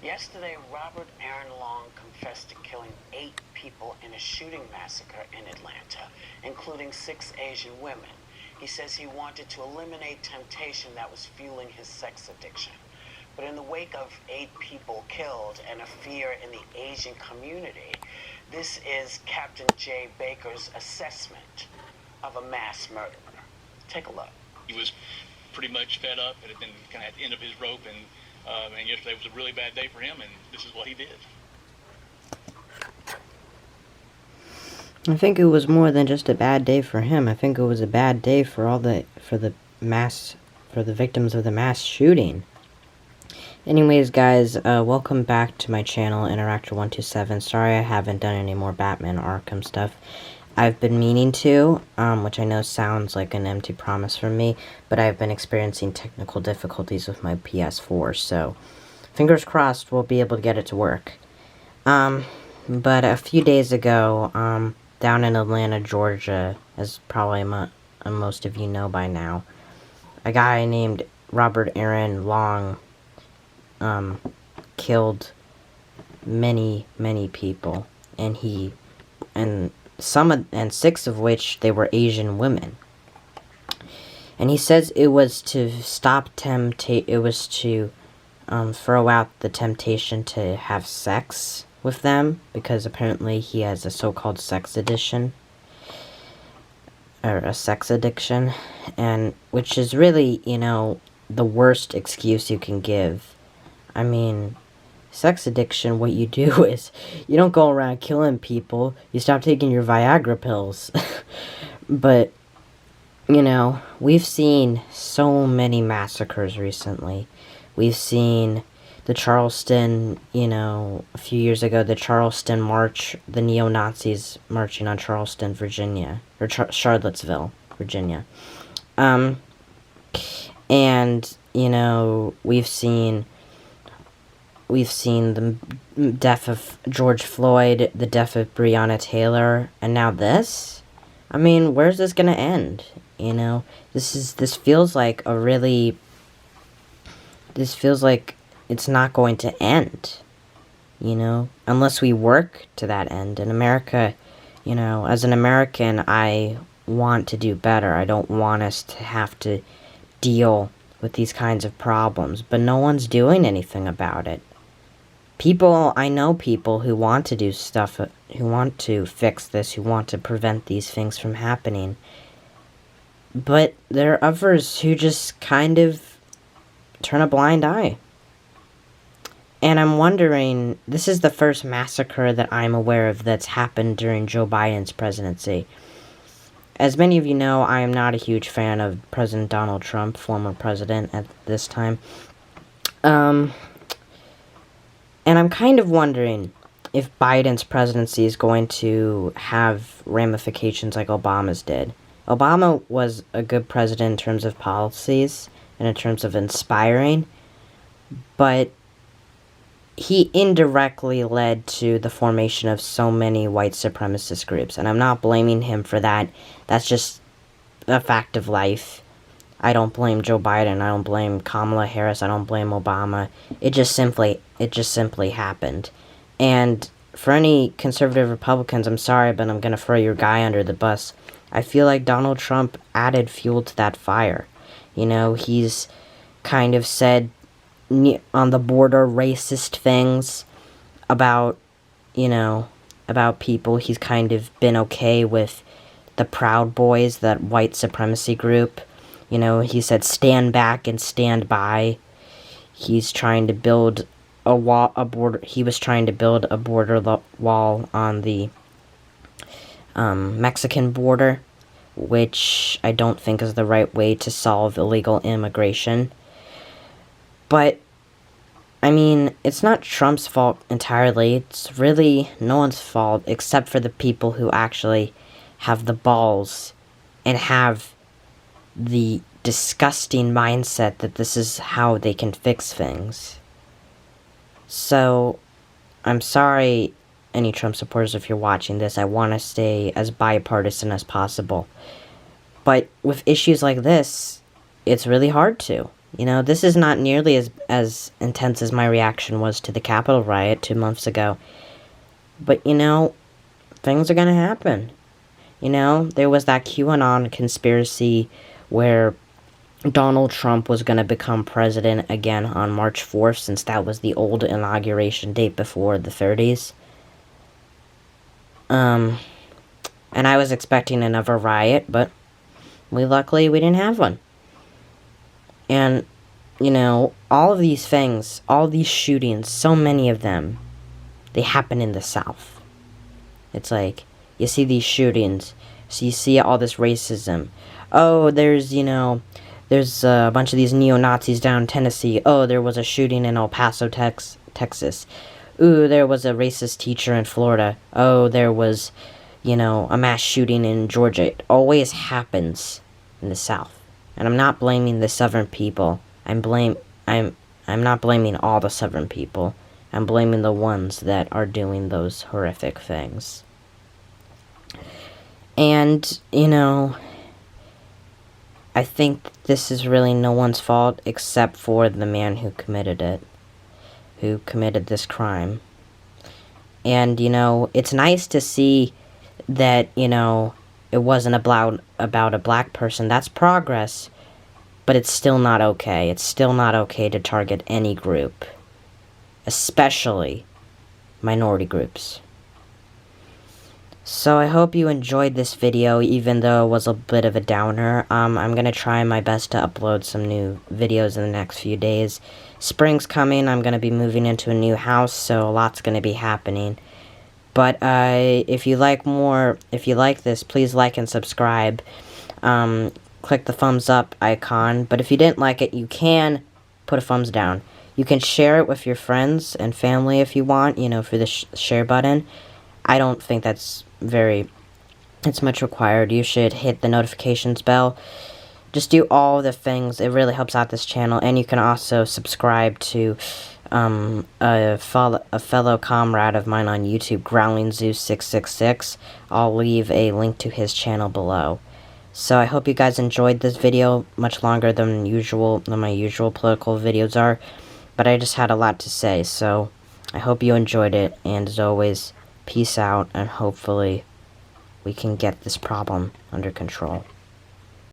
Yesterday, Robert Aaron Long confessed to killing 8 people in a shooting massacre in Atlanta, including 6 Asian women. He says he wanted to eliminate temptation that was fueling his sex addiction. But in the wake of 8 people killed and a fear in the Asian community, this is Captain Jay Baker's assessment of a mass murderer. Take a look. He was pretty much fed up. It had been kind of at the end of his rope, and yesterday was a really bad day for him, and this is what he did. I think it was more than just a bad day for him. I think it was a bad day for the victims of the mass shooting. Anyways, guys, welcome back to my channel, Interactor127. Sorry I haven't done any more Batman Arkham stuff. I've been meaning to, which I know sounds like an empty promise from me, but I've been experiencing technical difficulties with my PS4, so fingers crossed we'll be able to get it to work. But a few days ago, down in Atlanta, Georgia, as probably most of you know by now, a guy named Robert Aaron Long killed many people, and 6 of which they were Asian women. And he says it was to stop it was to throw out the temptation to have sex with them, because apparently he has a so-called sex addiction, or a sex addiction, and which is really, you know, the worst excuse you can give. I mean, sex addiction, what you do is, you don't go around killing people, you stop taking your Viagra pills. But, you know, we've seen so many massacres recently. We've seen the Charleston, you know, a few years ago, the Charleston March, the neo-Nazis marching on Charleston, Virginia, or Charlottesville, Virginia. And, you know, we've seen the death of George Floyd, the death of Breonna Taylor, and now this? I mean, where's this gonna end? You know, this feels like it's not going to end, you know, unless we work to that end. In America, you know, as an American, I want to do better. I don't want us to have to deal with these kinds of problems, but no one's doing anything about it. I know people who want to do stuff, who want to fix this, who want to prevent these things from happening. But there are others who just kind of turn a blind eye. And I'm wondering, this is the first massacre that I'm aware of that's happened during Joe Biden's presidency. As many of you know, I am not a huge fan of President Donald Trump, former president at this time. And I'm kind of wondering if Biden's presidency is going to have ramifications like Obama's did. Obama was a good president in terms of policies and in terms of inspiring, but he indirectly led to the formation of so many white supremacist groups, and I'm not blaming him for that. That's just a fact of life. I don't blame Joe Biden, I don't blame Kamala Harris, I don't blame Obama. It just simply happened. And for any conservative Republicans, I'm sorry, but I'm gonna throw your guy under the bus. I feel like Donald Trump added fuel to that fire. You know, he's kind of said on the border racist things about, you know, about people. He's kind of been okay with the Proud Boys, that white supremacy group. You know, he said stand back and stand by. He's trying to build he was trying to build a border wall on the Mexican border, which I don't think is the right way to solve illegal immigration. But, I mean, it's not Trump's fault entirely. It's really no one's fault except for the people who actually have the balls and have the disgusting mindset that this is how they can fix things. So, I'm sorry, any Trump supporters, if you're watching this. I want to stay as bipartisan as possible. But with issues like this, it's really hard to. You know, this is not nearly as intense as my reaction was to the Capitol riot 2 months ago. But, you know, things are gonna happen. You know, there was that QAnon conspiracy where Donald Trump was gonna become president again on March 4th, since that was the old inauguration date before the 30s. And I was expecting another riot, but luckily we didn't have one. And, you know, all of these things, all these shootings, so many of them, they happen in the South. It's like, you see these shootings, so you see all this racism. Oh, there's a bunch of these neo-Nazis down in Tennessee. Oh, there was a shooting in El Paso, Texas. Ooh, there was a racist teacher in Florida. Oh, there was, a mass shooting in Georgia. It always happens in the South. And I'm not blaming the Southern people. I'm not blaming all the Southern people. I'm blaming the ones that are doing those horrific things. And, I think this is really no one's fault except for the man who committed it. Who committed this crime. And, it's nice to see that, it wasn't about a black person. That's progress. But it's still not okay. It's still not okay to target any group. Especially minority groups. So I hope you enjoyed this video, even though it was a bit of a downer. I'm going to try my best to upload some new videos in the next few days. Spring's coming, I'm going to be moving into a new house, so a lot's going to be happening. But if you like this, please like and subscribe. Click the thumbs up icon, but if you didn't like it, you can put a thumbs down. You can share it with your friends and family if you want, for the share button. I don't think it's much required. You should hit the notifications bell. Just do all the things. It really helps out this channel. And you can also subscribe to a fellow comrade of mine on YouTube, Growling Zeus 666. I'll leave a link to his channel below. So I hope you guys enjoyed this video, much longer than my usual political videos are. But I just had a lot to say, so I hope you enjoyed it. And as always, peace out, and hopefully we can get this problem under control.